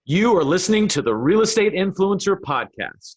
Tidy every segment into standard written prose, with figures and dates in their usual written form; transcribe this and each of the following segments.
You are listening to the Real Estate Influencer Podcast.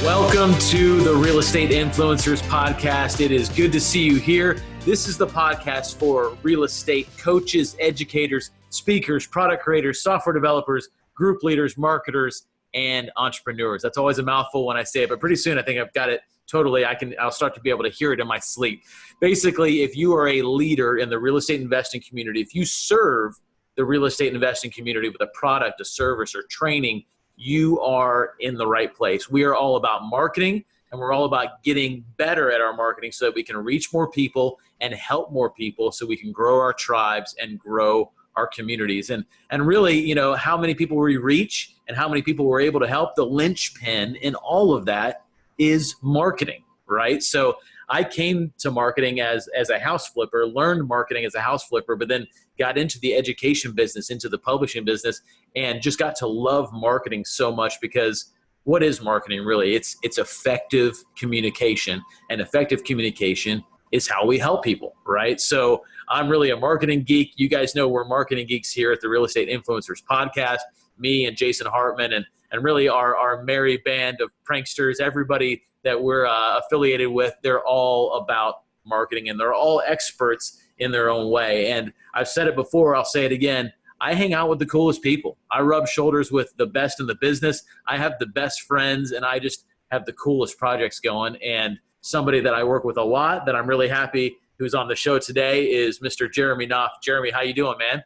Welcome to the Real Estate Influencers Podcast. It is good to see you here. This is the podcast for real estate coaches, educators, speakers, product creators, software developers, group leaders, marketers, and entrepreneurs. That's always a mouthful when I say it, but pretty soon I think I've got it totally. I'll start to be able to hear it in my sleep. Basically, if you are a leader in the real estate investing community, if you serve the real estate investing community with a product, a service, or training, you are in the right place. We are all about marketing, and we're all about getting better at our marketing so that we can reach more people and help more people so we can grow our tribes and grow our communities. And really, you know, how many people we reach and how many people we're able to help, the linchpin in all of that is marketing, right? So I came to marketing as a house flipper, learned marketing as a house flipper, but then got into the education business, into the publishing business, and just got to love marketing so much because what is marketing really? It's effective communication, and effective communication is how we help people, right? So I'm really a marketing geek. You guys know we're marketing geeks here at the Real Estate Influencers Podcast, me and Jason Hartman, and really our merry band of pranksters, everybody that we're affiliated with, they're all about marketing, and they're all experts in their own way. And I've said it before, I'll say it again, I hang out with the coolest people. I rub shoulders with the best in the business. I have the best friends, and I just have the coolest projects going. And somebody that I work with a lot that I'm really happy who's on the show today is Mr. Jeremy Knauff. Jeremy, how you doing, man?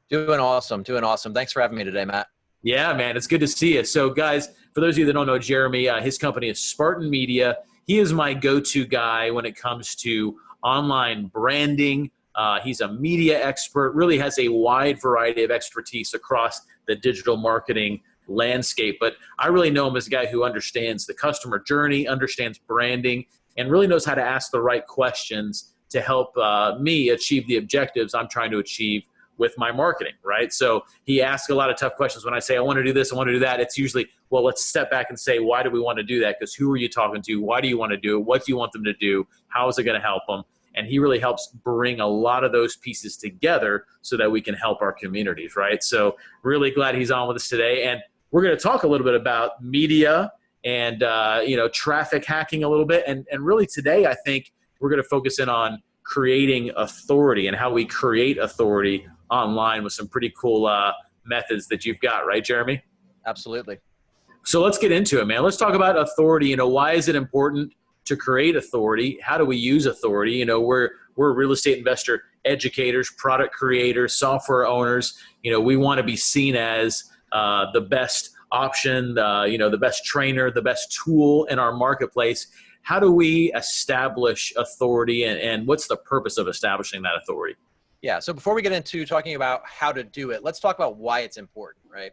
Doing awesome. Thanks for having me today, Matt. Yeah, man, it's good to see you. So guys, for those of you that don't know Jeremy, his company is Spartan Media. He is my go-to guy when it comes to online branding. He's a media expert, really has a wide variety of expertise across the digital marketing landscape. But I really know him as a guy who understands the customer journey, understands branding, and really knows how to ask the right questions to help me achieve the objectives I'm trying to achieve with my marketing, right? So he asks a lot of tough questions. When I say, I want to do this, I want to do that, it's usually, well, let's step back and say, why do we want to do that? Because who are you talking to? Why do you want to do it? What do you want them to do? How is it going to help them? And he really helps bring a lot of those pieces together so that we can help our communities, right? So really glad he's on with us today. And we're going to talk a little bit about media and, traffic hacking a little bit. And really today, I think we're going to focus in on creating authority and how we create authority online with some pretty cool methods that you've got, right, Jeremy? Absolutely. So let's get into it, man. Let's talk about authority. Why is it important to create authority? How do we use authority? We're real estate investor educators, product creators, software owners. We want to be seen as the best option, the best trainer, the best tool in our marketplace. How do we establish authority, and what's the purpose of establishing that authority? Yeah, so before we get into talking about how to do it, let's talk about why it's important, right?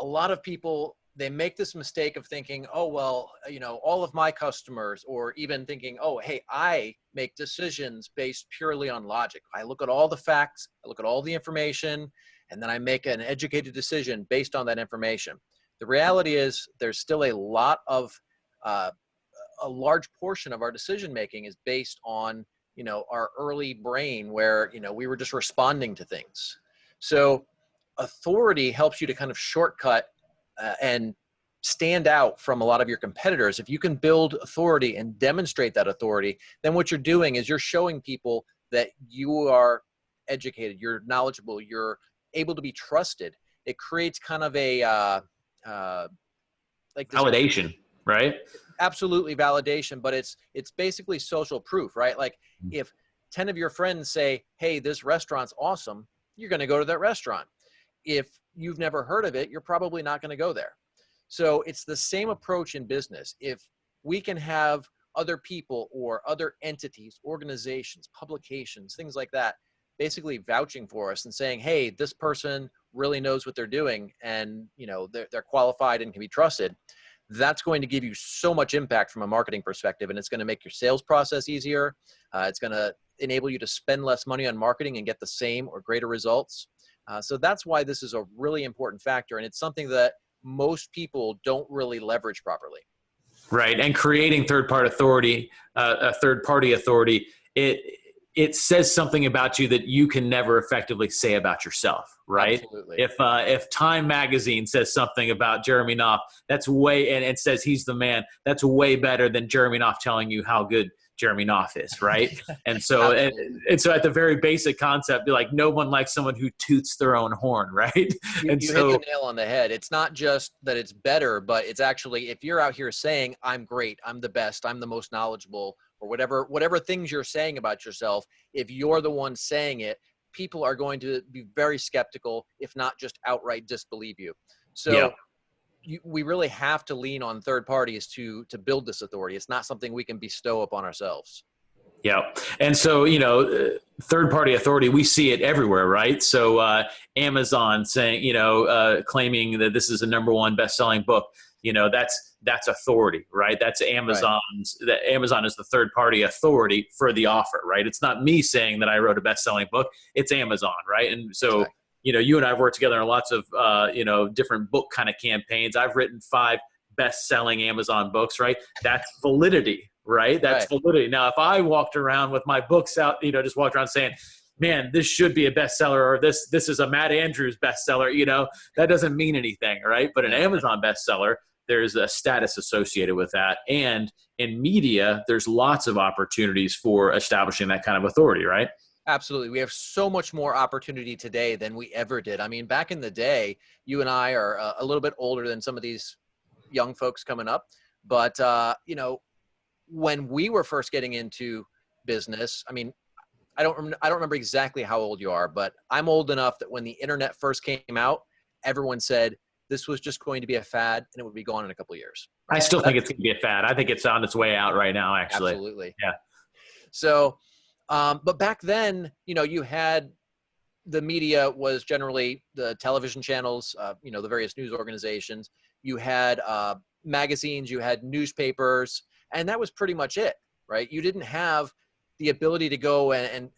A lot of people, they make this mistake of thinking, oh, well, all of my customers, or even thinking, oh, hey, I make decisions based purely on logic. I look at all the facts, I look at all the information, and then I make an educated decision based on that information. The reality is there's still a large portion of our decision making is based on our early brain where we were just responding to things. So authority helps you to kind of shortcut and stand out from a lot of your competitors. If you can build authority and demonstrate that authority, then what you're doing is you're showing people that you are educated, you're knowledgeable, you're able to be trusted. It creates kind of a like this validation, right? Absolutely validation, but it's basically social proof, right? Like if 10 of your friends say, hey, this restaurant's awesome, you're going to go to that restaurant. If you've never heard of it, you're probably not going to go there. So it's the same approach in business. If we can have other people or other entities, organizations, publications, things like that, basically vouching for us and saying, hey, this person really knows what they're doing and they're qualified and can be trusted, that's going to give you so much impact from a marketing perspective, and it's going to make your sales process easier. It's going to enable you to spend less money on marketing and get the same or greater results. So that's why this is a really important factor. And it's something that most people don't really leverage properly. Right. And creating third party authority, it says something about you that you can never effectively say about yourself. Right. Absolutely. If Time Magazine says something about Jeremy Knauff, that's and says he's the man, that's way better than Jeremy Knauff telling you how good Jeremy Knauff is. Right. And so, and so at the very basic concept, be like, no one likes someone who toots their own horn. Right. You hit the nail on the head. It's not just that it's better, but it's actually, if you're out here saying, I'm great, I'm the best, I'm the most knowledgeable, or whatever things you're saying about yourself, if you're the one saying it, people are going to be very skeptical, if not just outright disbelieve you. So we really have to lean on third parties to build this authority. It's not something we can bestow upon ourselves. Yeah. And so, third party authority, we see it everywhere, right? So Amazon saying, claiming that this is a #1 best-selling book, that's authority, right? That's Amazon's, that Amazon is the third party authority for the offer, right? It's not me saying that I wrote a best-selling book, it's Amazon, right? And so, Exactly. You and I have worked together on lots of, different book kind of campaigns. I've written 5 best-selling Amazon books, right? That's validity, right? That's validity. Now, if I walked around with my books out, just walked around saying, man, this should be a bestseller, or this is a Matt Andrews bestseller, that doesn't mean anything, right? But an Amazon bestseller, there's a status associated with that. And in media, there's lots of opportunities for establishing that kind of authority, right? Absolutely. We have so much more opportunity today than we ever did. I mean, back in the day, you and I are a little bit older than some of these young folks coming up. But, when we were first getting into business, I mean, I don't remember exactly how old you are, but I'm old enough that when the internet first came out, everyone said this was just going to be a fad and it would be gone in a couple of years. I still think it's going to be a fad. I think it's on its way out right now, actually. Absolutely. Yeah. So, but back then, you had the media was generally the television channels, the various news organizations. You had magazines, you had newspapers, and that was pretty much it, right? You didn't have the ability to go and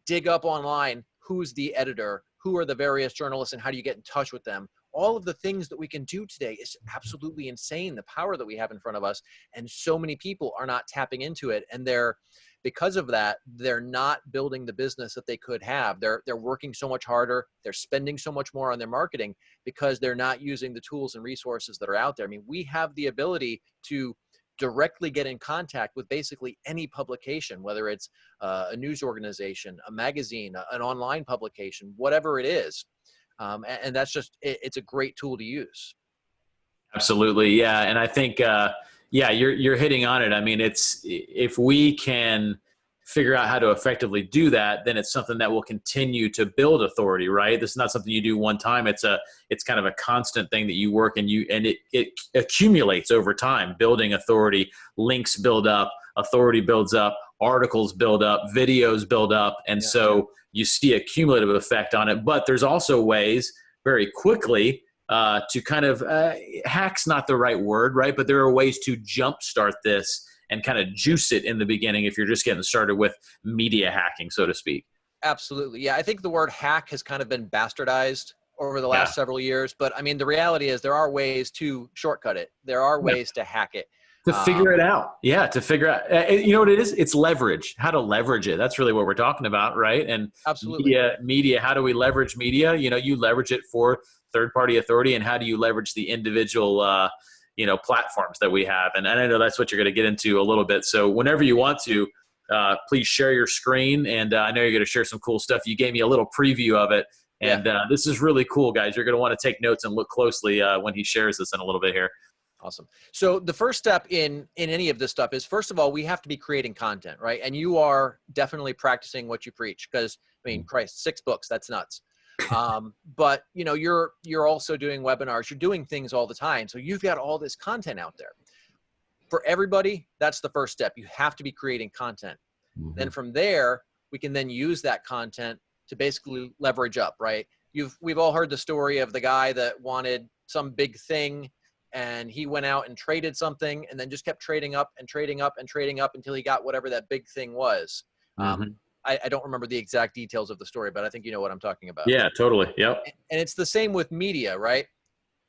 dig up online who's the editor, who are the various journalists, and how do you get in touch with them. All of the things that we can do today is absolutely insane, the power that we have in front of us, and so many people are not tapping into it, and because of that, they're not building the business that they could have. They're working so much harder. They're spending so much more on their marketing because they're not using the tools and resources that are out there. I mean, we have the ability to directly get in contact with basically any publication, whether it's a news organization, a magazine, an online publication, whatever it is. And that's it's a great tool to use. Absolutely. Yeah. And I think, you're hitting on it. I mean, if we can figure out how to effectively do that, then it's something that will continue to build authority, right? This is not something you do one time. It's kind of a constant thing that you work and it accumulates over time, building authority. Links build up, authority builds up, articles build up, videos build up. And so you see a cumulative effect on it, but there's also ways very quickly to kind of hack's not the right word, right? But there are ways to jumpstart this and kind of juice it in the beginning if you're just getting started with media hacking, so to speak. Absolutely. Yeah, I think the word hack has kind of been bastardized over the last several years. But I mean, the reality is there are ways to shortcut it. There are ways to hack it. To figure it out. Yeah, to figure out. You know what it is? It's leverage. How to leverage it. That's really what we're talking about, right? And absolutely. Media. How do we leverage media? You leverage it for third-party authority, and how do you leverage the individual platforms that we have. And I know that's what you're going to get into a little bit. So whenever you want to, please share your screen. And I know you're going to share some cool stuff. You gave me a little preview of it. And this is really cool, guys. You're going to want to take notes and look closely when he shares this in a little bit here. Awesome. So the first step in any of this stuff is, first of all, we have to be creating content, right? And you are definitely practicing what you preach because, I mean, Christ, 6 books, that's nuts. But you're also doing webinars, you're doing things all the time. So you've got all this content out there for everybody. That's the first step. You have to be creating content. Mm-hmm. Then from there, we can then use that content to basically leverage up, right? We've all heard the story of the guy that wanted some big thing and he went out and traded something and then just kept trading up and trading up and trading up until he got whatever that big thing was. Mm-hmm. I don't remember the exact details of the story, but I think you know what I'm talking about. Yeah, totally. Yep. And it's the same with media, right?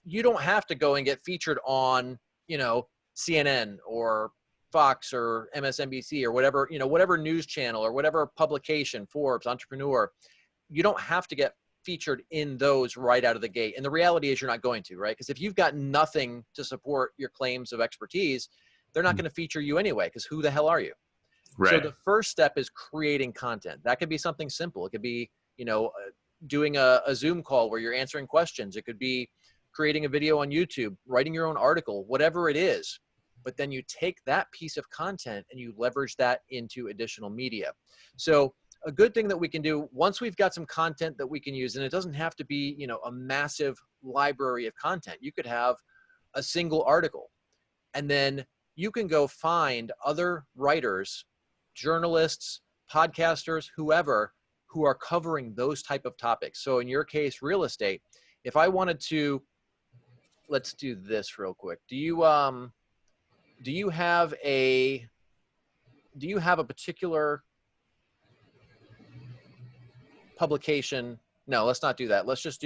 You don't have to go and get featured on, CNN or Fox or MSNBC or whatever, whatever news channel or whatever publication, Forbes, Entrepreneur. You don't have to get featured in those right out of the gate. And the reality is you're not going to, right? Because if you've got nothing to support your claims of expertise, they're not going to feature you anyway, because who the hell are you? Right. So the first step is creating content. That could be something simple. It could be, doing a Zoom call where you're answering questions. It could be creating a video on YouTube, writing your own article, whatever it is. But then you take that piece of content and you leverage that into additional media. So a good thing that we can do once we've got some content that we can use, and it doesn't have to be, a massive library of content. You could have a single article, and then you can go find other writers, journalists, podcasters, whoever, who are covering those type of topics. So in your case, real estate, if I wanted to, let's do this real quick. Do you have a particular publication? No, let's not do that. Let's just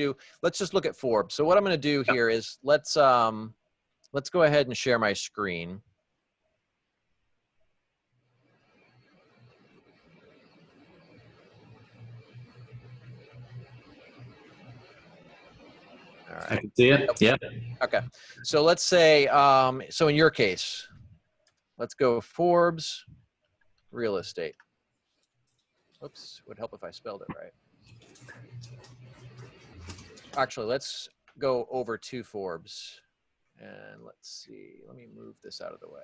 look at Forbes. So what I'm going to do here is let's go ahead and share my screen. All right. I can see it. Yeah. Okay. So let's say, so in your case, let's go Forbes real estate. Oops, would help if I spelled it right. Actually, let's go over to Forbes and let's see. Let me move this out of the way.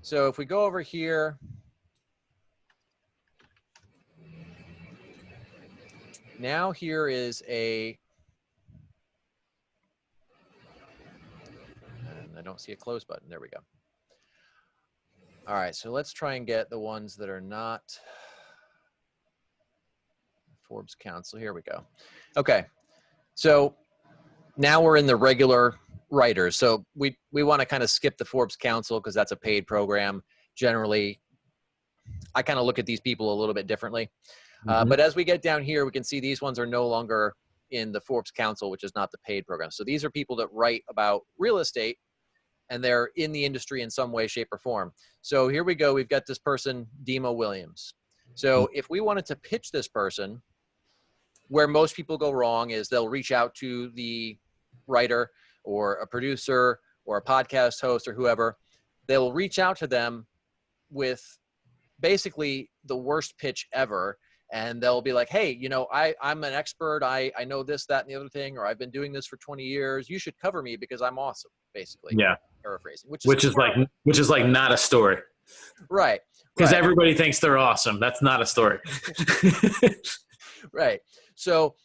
So if we go over here, now here is and I don't see a close button. There we go. All right, so let's try and get the ones that are not Forbes Council. Here we go. Okay, so now we're in the regular writers. So we want to kind of skip the Forbes Council because that's a paid program. Generally, I kind of look at these people a little bit differently. But as we get down here, we can see these ones are no longer in the Forbes Council, which is not the paid program. So these are people that write about real estate, and they're in the industry in some way, shape, or form. So here we go. We've got this person, Demo Williams. So if we wanted to pitch this person, where most people go wrong is they'll reach out to the writer or a producer or a podcast host or whoever. They'll reach out to them with basically the worst pitch ever. And they'll be like, hey, I'm an expert. I know this, that, and the other thing, or I've been doing this for 20 years. You should cover me because I'm awesome, basically. Yeah. Paraphrasing. Which is like not a story. Right. Because everybody thinks they're awesome. That's not a story. Right. So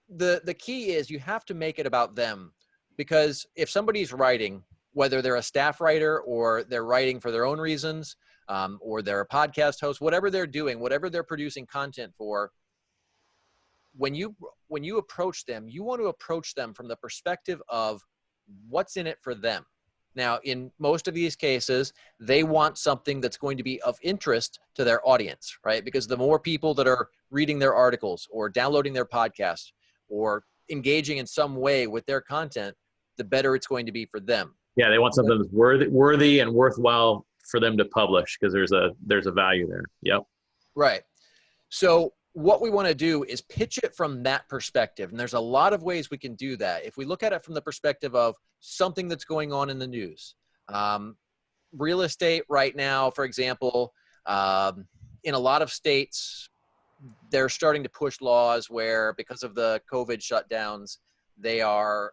the key is you have to make it about them, because if somebody's writing, whether they're a staff writer or they're writing for their own reasons, or they're a podcast host, whatever they're doing, whatever they're producing content for, when you approach them, you want to approach them from the perspective of what's in it for them. Now, in most of these cases, they want something that's going to be of interest to their audience, right? Because the more people that are reading their articles or downloading their podcast or engaging in some way with their content, the better it's going to be for them. Yeah, they want something that's worthy and worthwhile for them to publish, because there's a value there. Yep. Right. So what we want to do is pitch it from that perspective. And there's a lot of ways we can do that. If we look at it from the perspective of something that's going on in the news, real estate right now, for example, in a lot of states, they're starting to push laws where, because of the COVID shutdowns, they are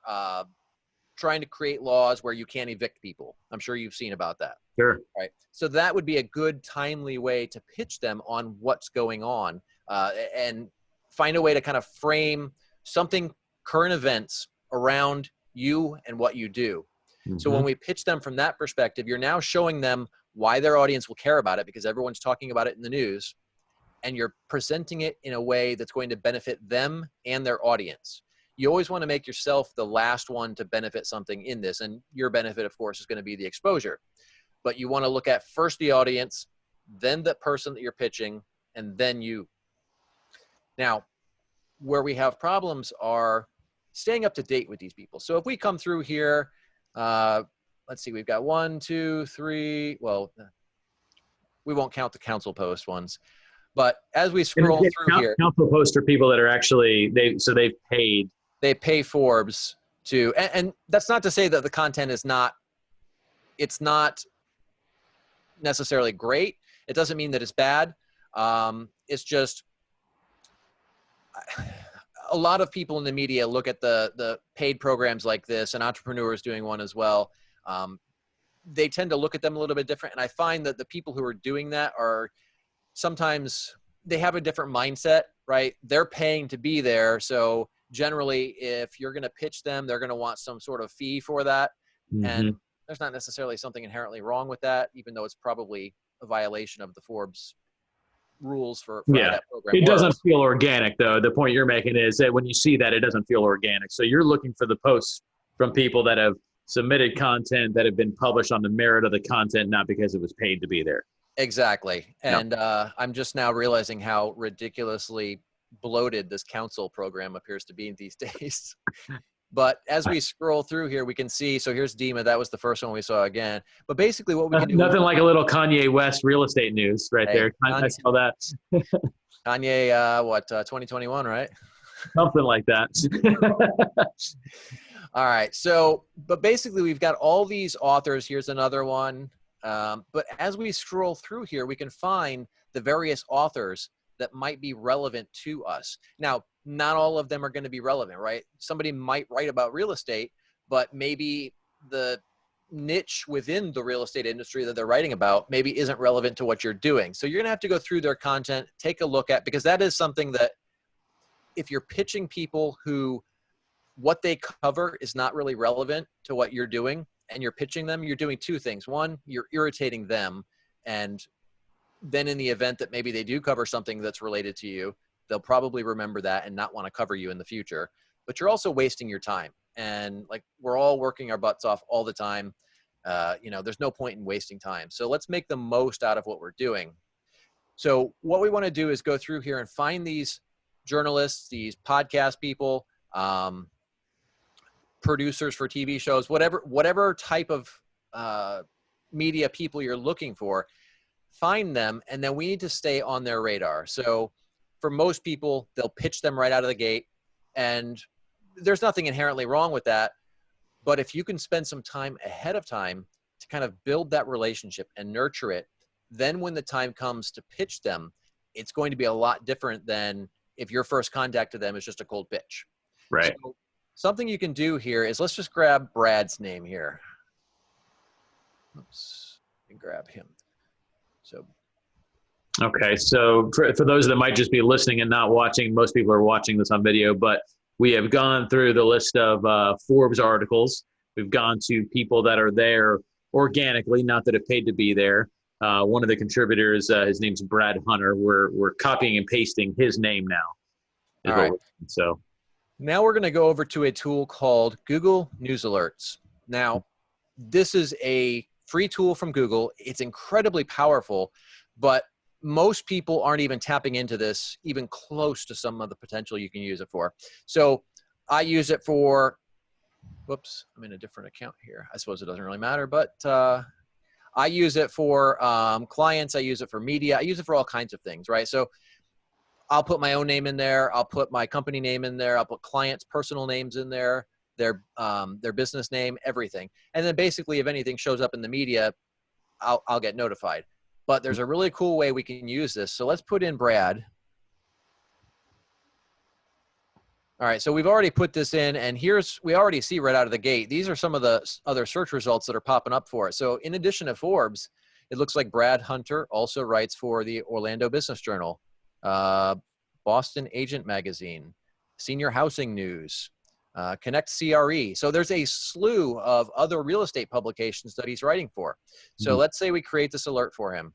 trying to create laws where you can't evict people. I'm sure you've seen about that. Sure. Right. So that would be a good, timely way to pitch them on what's going on, and find a way to kind of frame something, current events around you and what you do. Mm-hmm. So when we pitch them from that perspective, you're now showing them why their audience will care about it, because everyone's talking about it in the news, and you're presenting it in a way that's going to benefit them and their audience. You always want to make yourself the last one to benefit something in this. And your benefit, of course, is going to be the exposure. But you want to look at first the audience, then the person that you're pitching, and then you. Now, where we have problems are staying up to date with these people. So if we come through here, let's see, we've got 1, 2, 3. Well, we won't count the council post ones, but as we scroll through here, council posts are people that are actually they've paid. They pay Forbes to, and that's not to say that the content is not, it's not necessarily great. It doesn't mean that it's bad. It's just a lot of people in the media look at the paid programs like this, and entrepreneurs doing one as well. They tend to look at them a little bit different. And I find that the people who are doing that are sometimes, they have a different mindset, right? They're paying to be there. So generally, if you're going to pitch them, they're going to want some sort of fee for that. Mm-hmm. And there's not necessarily something inherently wrong with that, even though it's probably a violation of the Forbes rules for how that program works. Doesn't feel organic, though. The point you're making is that when you see that, it doesn't feel organic. So you're looking for the posts from people that have submitted content, that have been published on the merit of the content, not because it was paid to be there. Exactly. And I'm just now realizing how ridiculously bloated this council program appears to be these days. But as we scroll through here, we can see, so here's Dima. That was the first one we saw again. But basically what we can do. Nothing like a little Kanye West real estate news right there. I saw that. Kanye, 2021, right? Something like that. All right. So, but basically we've got all these authors. Here's another one. But as we scroll through here, we can find the various authors that might be relevant to us. Now, not all of them are going to be relevant, right? Somebody might write about real estate, but maybe the niche within the real estate industry that they're writing about maybe isn't relevant to what you're doing. So you're going to have to go through their content, take a look at, because that is something that if you're pitching people who what they cover is not really relevant to what you're doing, and you're pitching them, you're doing two things. One, you're irritating them. And then in the event that maybe they do cover something that's related to you, they'll probably remember that and not want to cover you in the future. But you're also wasting your time. And like, we're all working our butts off all the time. There's no point in wasting time. So let's make the most out of what we're doing. So what we want to do is go through here and find these journalists, these podcast people, producers for TV shows, whatever type of media people you're looking for, find them, and then we need to stay on their radar. So for most people, they'll pitch them right out of the gate, and there's nothing inherently wrong with that. But if you can spend some time ahead of time to kind of build that relationship and nurture it, then when the time comes to pitch them, it's going to be a lot different than if your first contact to them is just a cold pitch. Right. So something you can do here is, let's just grab Brad's name here. Oops, and grab him. So. Okay, so for those that might just be listening and not watching, most people are watching this on video, but we have gone through the list of Forbes articles. We've gone to people that are there organically, not that have paid to be there. One of the contributors, his name's Brad Hunter. We're copying and pasting his name now. All right. So now we're going to go over to a tool called Google News Alerts. Now, this is a free tool from Google. It's incredibly powerful, but most people aren't even tapping into this even close to some of the potential you can use it for. So I use it for, whoops, I'm in a different account here. I suppose it doesn't really matter, but I use it for clients. I use it for media. I use it for all kinds of things, right? So I'll put my own name in there. I'll put my company name in there. I'll put clients' personal names in there, their business name, everything. And then basically if anything shows up in the media, I'll get notified. But there's a really cool way we can use this. So let's put in Brad. All right, so we've already put this in, and we already see right out of the gate, these are some of the other search results that are popping up for it. So in addition to Forbes, it looks like Brad Hunter also writes for the Orlando Business Journal, Boston Agent Magazine, Senior Housing News, Connect CRE. So there's a slew of other real estate publications that he's writing for. So let's say we create this alert for him.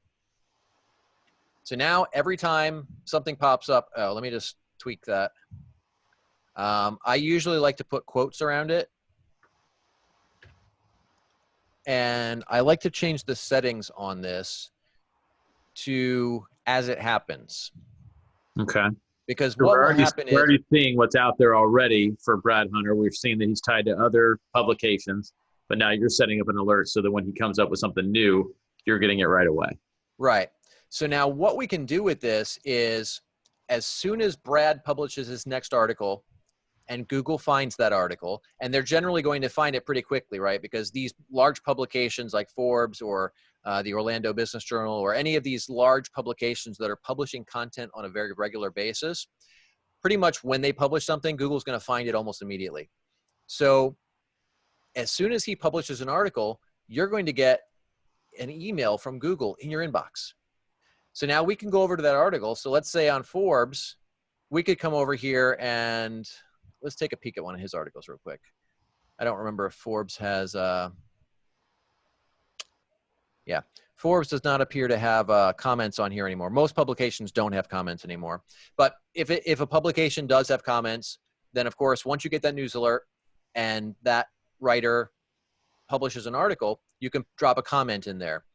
So now every time something pops up, let me just tweak that. I usually like to put quotes around it. And I like to change the settings on this to as it happens. Okay. Because So what will happen we're is, already seeing what's out there already for Brad Hunter. We've seen that he's tied to other publications, but now you're setting up an alert so that when he comes up with something new, you're getting it right away. right. So now what we can do with this is, as soon as Brad publishes his next article and Google finds that article, and they're generally going to find it pretty quickly, right? Because these large publications like Forbes or the Orlando Business Journal or any of these large publications that are publishing content on a very regular basis, pretty much when they publish something, Google's going to find it almost immediately. So as soon as he publishes an article, you're going to get an email from Google in your inbox. So now we can go over to that article. So let's say on Forbes, we could come over here and let's take a peek at one of his articles real quick. I don't remember if Forbes has, yeah, Forbes does not appear to have comments on here anymore. Most publications don't have comments anymore. But if a publication does have comments, then of course, once you get that news alert and that writer publishes an article, you can drop a comment in there.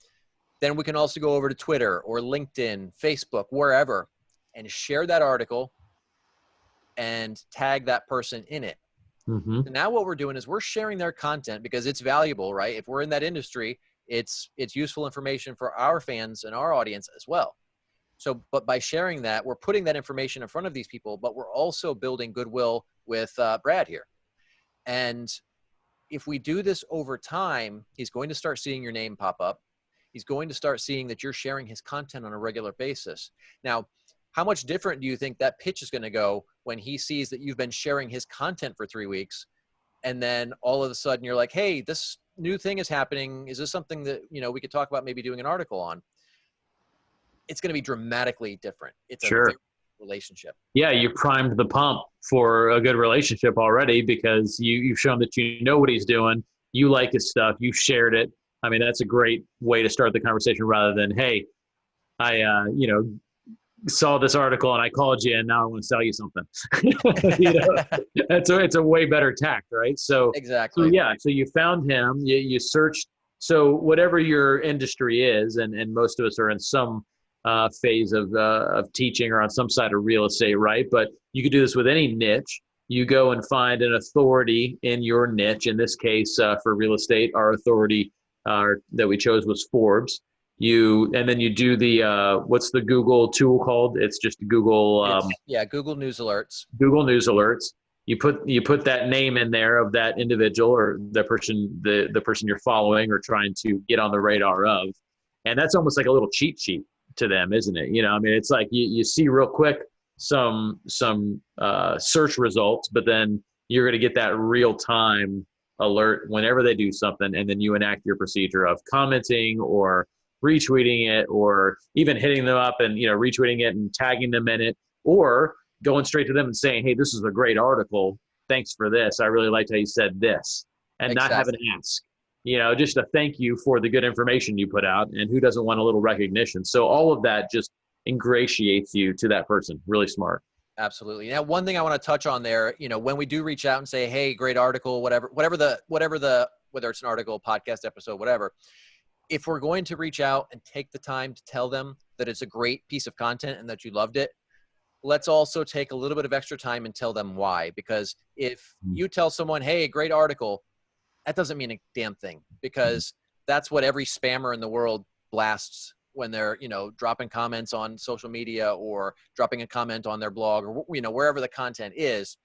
Then we can also go over to Twitter or LinkedIn, Facebook, wherever, and share that article and tag that person in it. Mm-hmm. So now what we're doing is we're sharing their content because it's valuable, right? If we're in that industry, it's useful information for our fans and our audience as well. So, but by sharing that, we're putting that information in front of these people, but we're also building goodwill with Brad here. And if we do this over time, he's going to start seeing your name pop up. He's going to start seeing that you're sharing his content on a regular basis. Now, how much different do you think that pitch is going to go when he sees that you've been sharing his content for 3 weeks, and then all of a sudden you're like, hey, this new thing is happening. Is this something that, we could talk about maybe doing an article on? It's going to be dramatically different. It's Sure. a very relationship. Yeah, you primed the pump for a good relationship already because you've shown that you know what he's doing. You like his stuff. You shared it. I mean, that's a great way to start the conversation rather than, hey, I, saw this article and I called you and now I want to sell you something. It's a way better tact, right? So Exactly. So you found him, you searched. So whatever your industry is, and most of us are in some phase of teaching or on some side of real estate, right? But you could do this with any niche. You go and find an authority in your niche. In this case, for real estate, our authority that we chose was Forbes. And then you do the what's the Google tool called? It's just Google. Google News Alerts. Google News Alerts. You put that name in there of that individual or the person you're following or trying to get on the radar of, and that's almost like a little cheat sheet to them, isn't it? I mean, it's like you see real quick some search results, but then you're going to get that real time alert whenever they do something, and then you enact your procedure of commenting or retweeting it or even hitting them up and retweeting it and tagging them in it, or going straight to them and saying, hey, this is a great article, thanks for this, I really liked how you said this, and Exactly. not have an ask, just a thank you for the good information you put out, and who doesn't want a little recognition? So all of that just ingratiates you to that person. Really smart. Absolutely. Now, one thing I want to touch on there, when we do reach out and say, hey, great article, whether it's an article, podcast episode, whatever, if we're going to reach out and take the time to tell them that it's a great piece of content and that you loved it, let's also take a little bit of extra time and tell them why. Because if you tell someone, hey, great article, that doesn't mean a damn thing, because that's what every spammer in the world blasts when they're, dropping comments on social media or dropping a comment on their blog or, wherever the content is.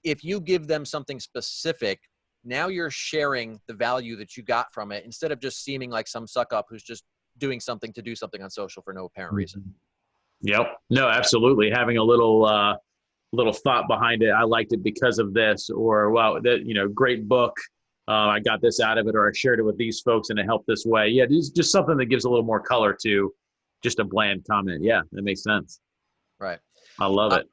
If you give them something specific, now you're sharing the value that you got from it, instead of just seeming like some suck up who's just doing something to do something on social for no apparent reason. Yep. No, absolutely. Having a little thought behind it. I liked it because of this, or wow, that great book. I got this out of it, or I shared it with these folks and it helped this way. Yeah, it's just something that gives a little more color to just a bland comment. Yeah, that makes sense. Right. I love it.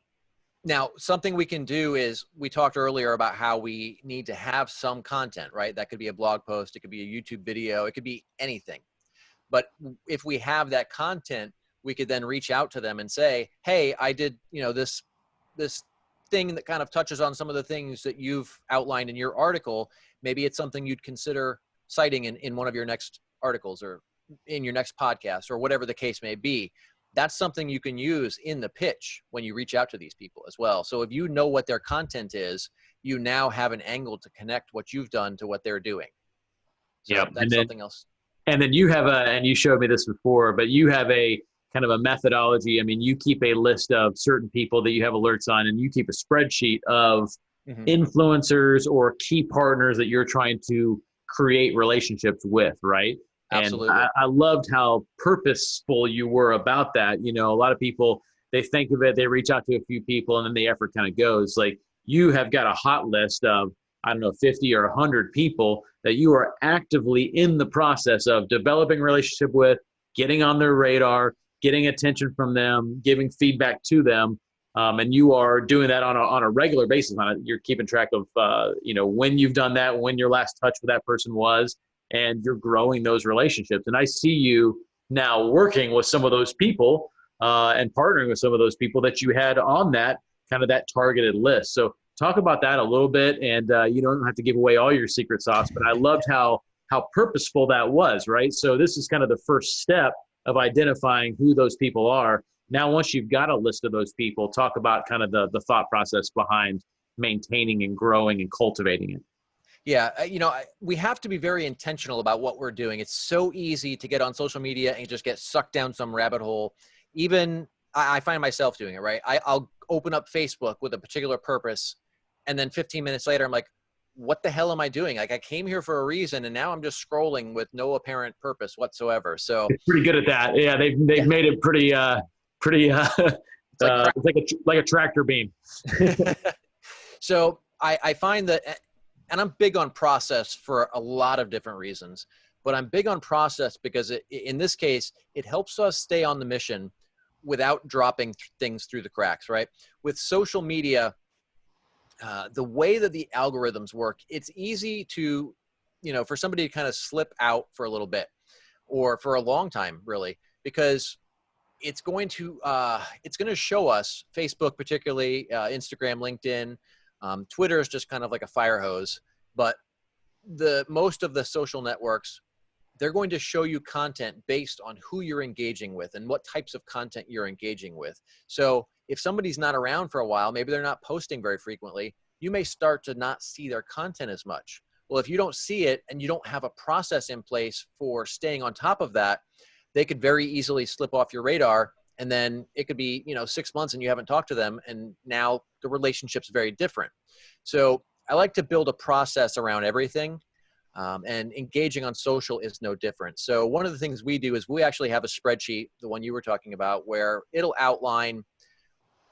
Now, something we can do is, we talked earlier about how we need to have some content, right? That could be a blog post, it could be a YouTube video, it could be anything. But if we have that content, we could then reach out to them and say, hey, I did, this thing that kind of touches on some of the things that you've outlined in your article. Maybe it's something you'd consider citing in one of your next articles or in your next podcast or whatever the case may be. That's something you can use in the pitch when you reach out to these people as well. So if you know what their content is, you now have an angle to connect what you've done to what they're doing. So Yep. that's something else. And then you have and you showed me this before, but you have a kind of a methodology. I mean, you keep a list of certain people that you have alerts on, and you keep a spreadsheet of influencers or key partners that you're trying to create relationships with, right? Absolutely. And I loved how purposeful you were about that. You know, a lot of people, they think of it, they reach out to a few people, and then the effort kind of goes. Like, you have got a hot list of, I don't know, 50 or 100 people that you are actively in the process of developing a relationship with, getting on their radar, getting attention from them, giving feedback to them. And you are doing that on a regular basis. You're keeping track of, when you've done that, when your last touch with that person was, and you're growing those relationships. And I see you now working with some of those people and partnering with some of those people that you had on that kind of that targeted list. So talk about that a little bit. And you don't have to give away all your secret sauce, but I loved how purposeful that was, right? So this is kind of the first step of identifying who those people are. Now, once you've got a list of those people, talk about kind of the thought process behind maintaining and growing and cultivating it. Yeah, we have to be very intentional about what we're doing. It's so easy to get on social media and just get sucked down some rabbit hole. Even I find myself doing it, right? I'll open up Facebook with a particular purpose, and then 15 minutes later, I'm like, what the hell am I doing? Like, I came here for a reason, and now I'm just scrolling with no apparent purpose whatsoever. So it's pretty good at that. Yeah, they've made it pretty it's like a tractor beam. So I find that, and I'm big on process for a lot of different reasons, but I'm big on process because in this case, it helps us stay on the mission without dropping things through the cracks, right? With social media, the way that the algorithms work, it's easy to, for somebody to kind of slip out for a little bit or for a long time, really, because it's going to show us, Facebook particularly, Instagram, LinkedIn, Twitter is just kind of like a fire hose, but most of the social networks, they're going to show you content based on who you're engaging with and what types of content you're engaging with. So if somebody's not around for a while, maybe they're not posting very frequently, you may start to not see their content as much. Well, if you don't see it and you don't have a process in place for staying on top of that, they could very easily slip off your radar. And then it could be, 6 months and you haven't talked to them. And now the relationship's very different. So I like to build a process around everything. And engaging on social is no different. So one of the things we do is we actually have a spreadsheet, the one you were talking about, where it'll outline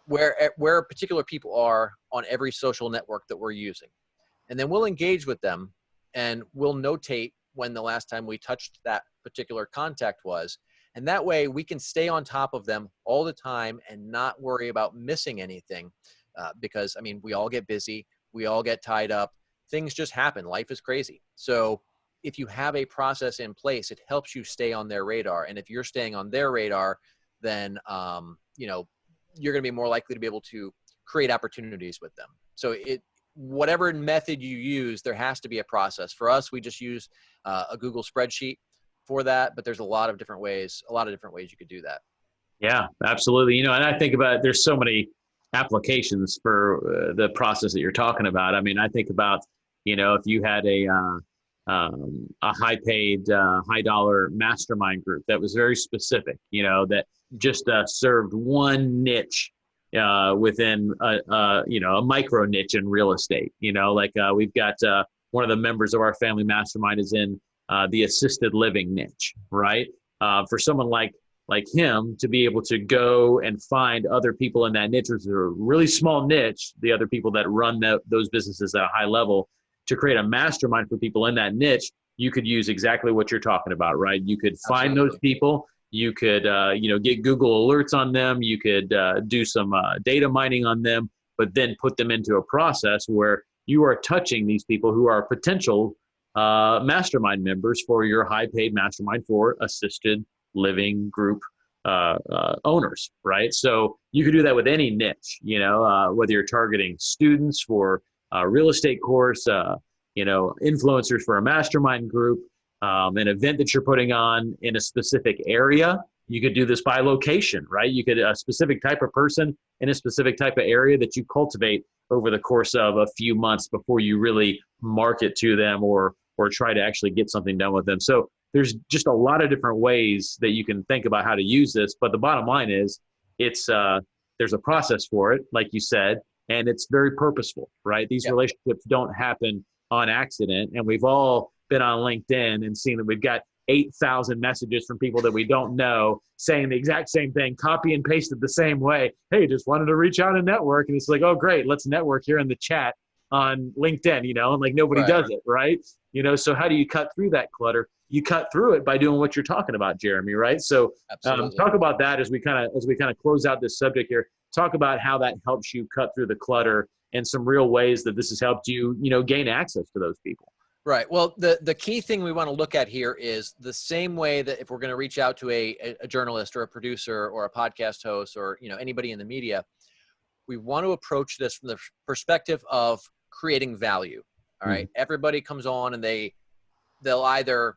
where particular people are on every social network that we're using. And then we'll engage with them and we'll notate when the last time we touched that particular contact was. And that way we can stay on top of them all the time and not worry about missing anything. Because, we all get busy. We all get tied up. Things just happen. Life is crazy. So if you have a process in place, it helps you stay on their radar. And if you're staying on their radar, then, you're going to be more likely to be able to create opportunities with them. So whatever method you use, there has to be a process. For us, we just use a Google spreadsheet for that, but there's a lot of different ways you could do that. Yeah, absolutely. And I think about, there's so many applications for the process that you're talking about. I think about, if you had a high-paid, high-dollar mastermind group that was very specific, that just served one niche within a micro niche in real estate. We've got one of the members of our family mastermind is in the assisted living niche, right? For someone like him to be able to go and find other people in that niche, which is a really small niche, the other people that run those businesses at a high level, to create a mastermind for people in that niche, you could use exactly what you're talking about, right? You could find Absolutely. those people. You could, get Google alerts on them. You could do some data mining on them, but then put them into a process where you are touching these people who are potential mastermind members for your high-paid mastermind for assisted living group owners, right? So you could do that with any niche, whether you're targeting students for a real estate course, influencers for a mastermind group. an event that you're putting on in a specific area. You could do this by location, right? You could a specific type of person in a specific type of area that you cultivate over the course of a few months before you really market to them or try to actually get something done with them. So there's just a lot of different ways that you can think about how to use this. But the bottom line is it's there's a process for it, like you said, and it's very purposeful, right? These relationships don't happen on accident. And we've all been on LinkedIn and seen that we've got 8,000 messages from people that we don't know saying the exact same thing, copy and pasted the same way. Hey, just wanted to reach out and network. And it's like, oh, great, let's network here in the chat on LinkedIn, and like nobody does it, right? So how do you cut through that clutter? You cut through it by doing what you're talking about, Jeremy, right? So talk about that as we kind of close out this subject here. Talk about how that helps you cut through the clutter and some real ways that this has helped you, gain access to those people. Right. Well, the key thing we want to look at here is the same way that if we're going to reach out to a journalist or a producer or a podcast host or, anybody in the media, we want to approach this from the perspective of creating value. All right. Everybody comes on and they'll either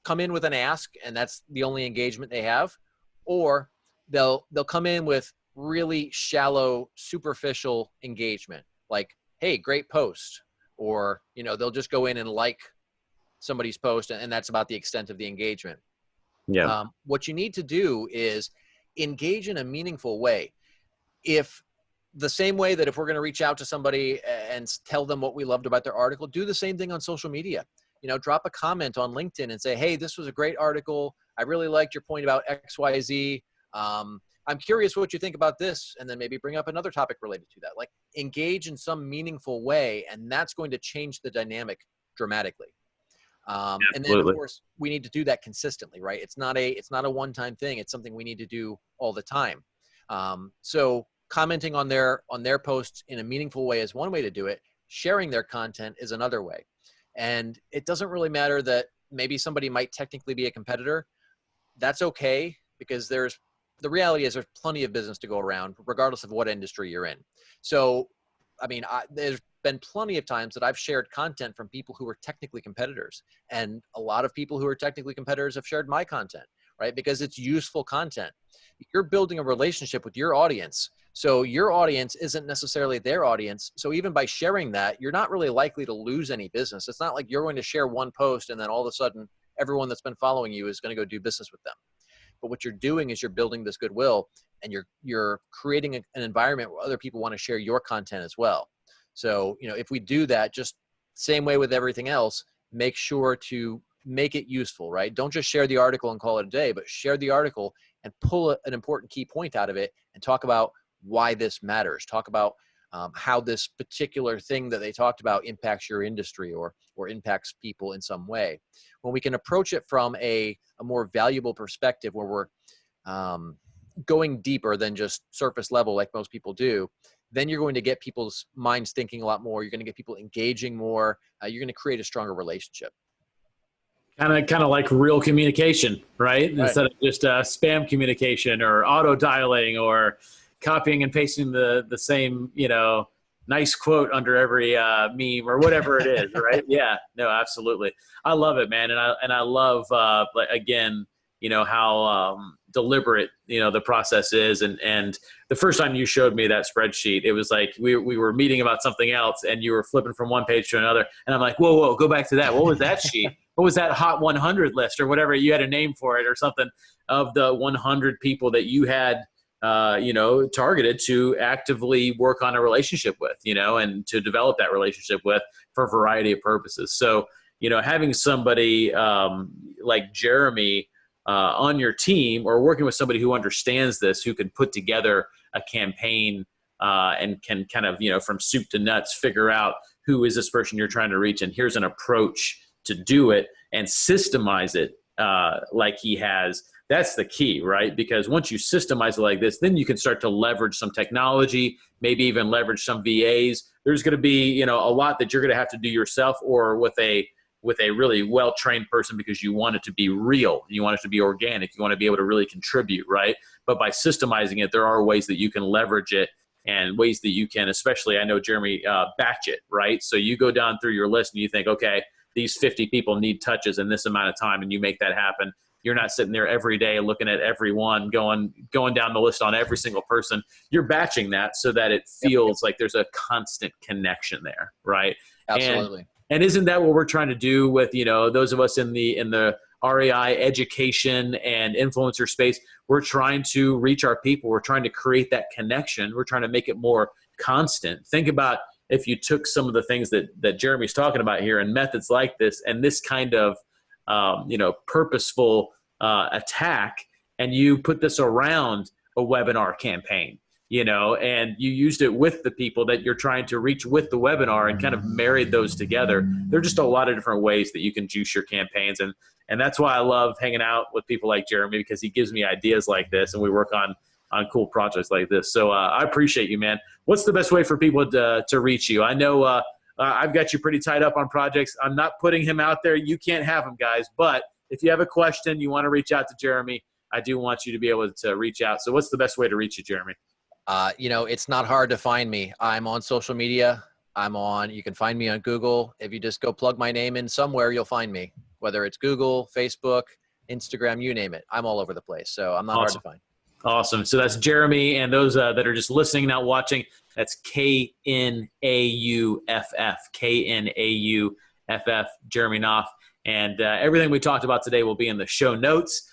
come in with an ask and that's the only engagement they have, or they'll come in with really shallow, superficial engagement. Like, hey, great post. Or, they'll just go in and like somebody's post and that's about the extent of the engagement. Yeah. What you need to do is engage in a meaningful way. If the same way that if we're going to reach out to somebody and tell them what we loved about their article, do the same thing on social media. Drop a comment on LinkedIn and say, hey, this was a great article. I really liked your point about XYZ. I'm curious what you think about this, and then maybe bring up another topic related to that. Like, engage in some meaningful way, and that's going to change the dynamic dramatically. And then, of course, we need to do that consistently, right? It's not a one-time thing. It's something we need to do all the time. So commenting on their posts in a meaningful way is one way to do it. Sharing their content is another way. And it doesn't really matter that maybe somebody might technically be a competitor. That's okay, because the reality is there's plenty of business to go around, regardless of what industry you're in. So, there's been plenty of times that I've shared content from people who are technically competitors. And a lot of people who are technically competitors have shared my content, right? Because it's useful content. You're building a relationship with your audience. So your audience isn't necessarily their audience. So even by sharing that, you're not really likely to lose any business. It's not like you're going to share one post and then all of a sudden everyone that's been following you is going to go do business with them. But what you're doing is you're building this goodwill and you're creating an environment where other people want to share your content as well. So, if we do that, just same way with everything else, make sure to make it useful, right? Don't just share the article and call it a day, but share the article and pull an important key point out of it and talk about why this matters. Talk about how this particular thing that they talked about impacts your industry or impacts people in some way. When we can approach it from a more valuable perspective where we're going deeper than just surface level like most people do, then you're going to get people's minds thinking a lot more. You're going to get people engaging more. You're going to create a stronger relationship. Kind of like real communication, right? Instead of just spam communication or auto dialing or copying and pasting the same, nice quote under every meme or whatever it is, right? Yeah, no, absolutely. I love it, man. And I love, again, how deliberate, the process is. And the first time you showed me that spreadsheet, it was like we were meeting about something else and you were flipping from one page to another. And I'm like, whoa, go back to that. What was that sheet? What was that Hot 100 list or whatever? You had a name for it or something of the 100 people that you had targeted to actively work on a relationship with, and to develop that relationship with for a variety of purposes. So, having somebody like Jeremy on your team or working with somebody who understands this, who can put together a campaign and can kind of, from soup to nuts, figure out who is this person you're trying to reach. And here's an approach to do it and systemize it like he has. That's the key, right? Because once you systemize it like this, then you can start to leverage some technology, maybe even leverage some VAs. There's going to be, a lot that you're going to have to do yourself or with a really well-trained person because you want it to be real. You want it to be organic. You want to be able to really contribute, right? But by systemizing it, there are ways that you can leverage it and ways that you can, especially, I know, Jeremy, batch it, right? So you go down through your list and you think, okay, these 50 people need touches in this amount of time, and you make that happen. You're not sitting there every day looking at everyone, going down the list on every single person. You're batching that so that it feels like there's a constant connection there, right? Absolutely. And isn't that what we're trying to do with, those of us in the REI education and influencer space? We're trying to reach our people. We're trying to create that connection. We're trying to make it more constant. Think about if you took some of the things that Jeremy's talking about here and methods like this and this kind of purposeful attack, and you put this around a webinar campaign, and you used it with the people that you're trying to reach with the webinar and kind of married those together. There are just a lot of different ways that you can juice your campaigns. And that's why I love hanging out with people like Jeremy, because he gives me ideas like this and we work on cool projects like this. So I appreciate you, man. What's the best way for people to reach you? I know I've got you pretty tied up on projects. I'm not putting him out there. You can't have him, guys. But if you have a question, you want to reach out to Jeremy, I do want you to be able to reach out. So what's the best way to reach you, Jeremy? It's not hard to find me. I'm on social media. You can find me on Google. If you just go plug my name in somewhere, you'll find me, whether it's Google, Facebook, Instagram, you name it. I'm all over the place. So I'm not hard to find. Awesome. So that's Jeremy, and those that are just listening, not watching, that's Knauff, Knauff, Jeremy Knauff. And everything we talked about today will be in the show notes.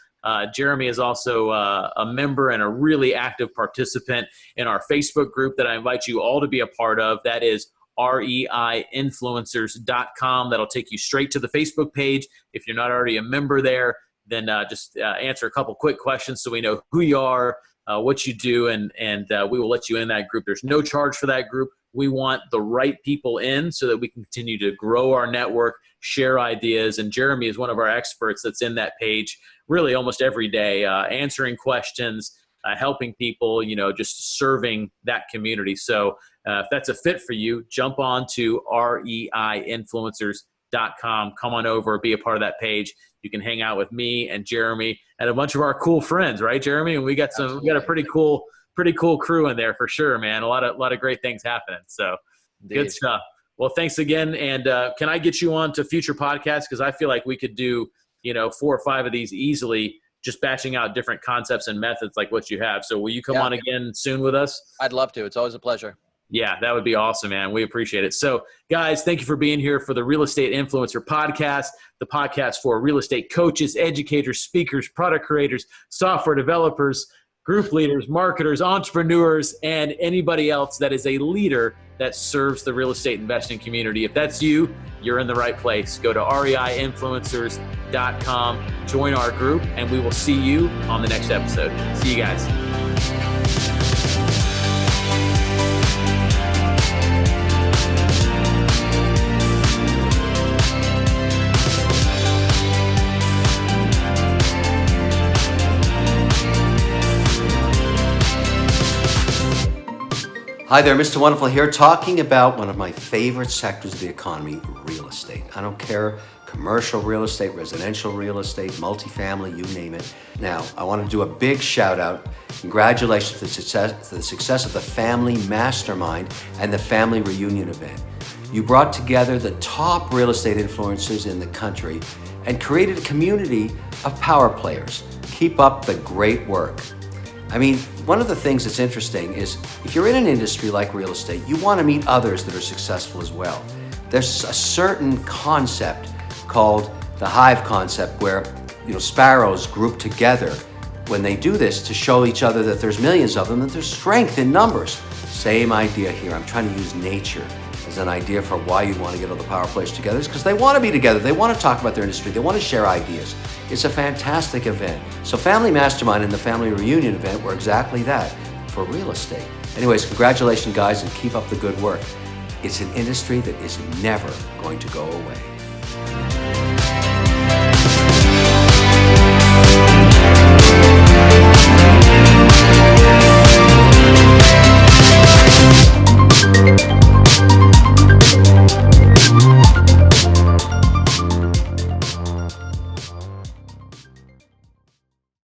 Jeremy is also a member and a really active participant in our Facebook group that I invite you all to be a part of. That is reiinfluencers.com. That'll take you straight to the Facebook page. If you're not already a member there, then just answer a couple quick questions so we know who you are, what you do, and we will let you in that group. There's no charge for that group. We want the right people in so that we can continue to grow our network, share ideas, and Jeremy is one of our experts that's in that page really almost every day, answering questions, helping people, just serving that community. So if that's a fit for you, jump on to reiinfluencers.com. Come on over, be a part of that page. You can hang out with me and Jeremy and a bunch of our cool friends, right, Jeremy? And we got a pretty cool crew in there for sure, man. A lot of great things happening. So Indeed. Good stuff. Well, thanks again. And can I get you on to future podcasts? Because I feel like we could do, 4 or 5 of these easily, just batching out different concepts and methods like what you have. So will you come on again soon with us? I'd love to. It's always a pleasure. Yeah, that would be awesome, man. We appreciate it. So, guys, thank you for being here for the Real Estate Influencer Podcast, the podcast for real estate coaches, educators, speakers, product creators, software developers, group leaders, marketers, entrepreneurs, and anybody else that is a leader that serves the real estate investing community. If that's you, you're in the right place. Go to reiinfluencers.com, join our group, and we will see you on the next episode. See you guys. Hi there, Mr. Wonderful here, talking about one of my favorite sectors of the economy, real estate. I don't care, commercial real estate, residential real estate, multifamily, you name it. Now, I want to do a big shout out. Congratulations to the success of the Family Mastermind and the Family Reunion event. You brought together the top real estate influencers in the country and created a community of power players. Keep up the great work. I mean, one of the things that's interesting is if you're in an industry like real estate, you want to meet others that are successful as well. There's a certain concept called the Hive Concept where, sparrows group together when they do this to show each other that there's millions of them, that there's strength in numbers. Same idea here. I'm trying to use nature as an idea for why you'd want to get all the power players together. It's because they want to be together. They want to talk about their industry. They want to share ideas. It's a fantastic event. So Family Mastermind and the Family Reunion event were exactly that for real estate. Anyways, congratulations, guys, and keep up the good work. It's an industry that is never going to go away.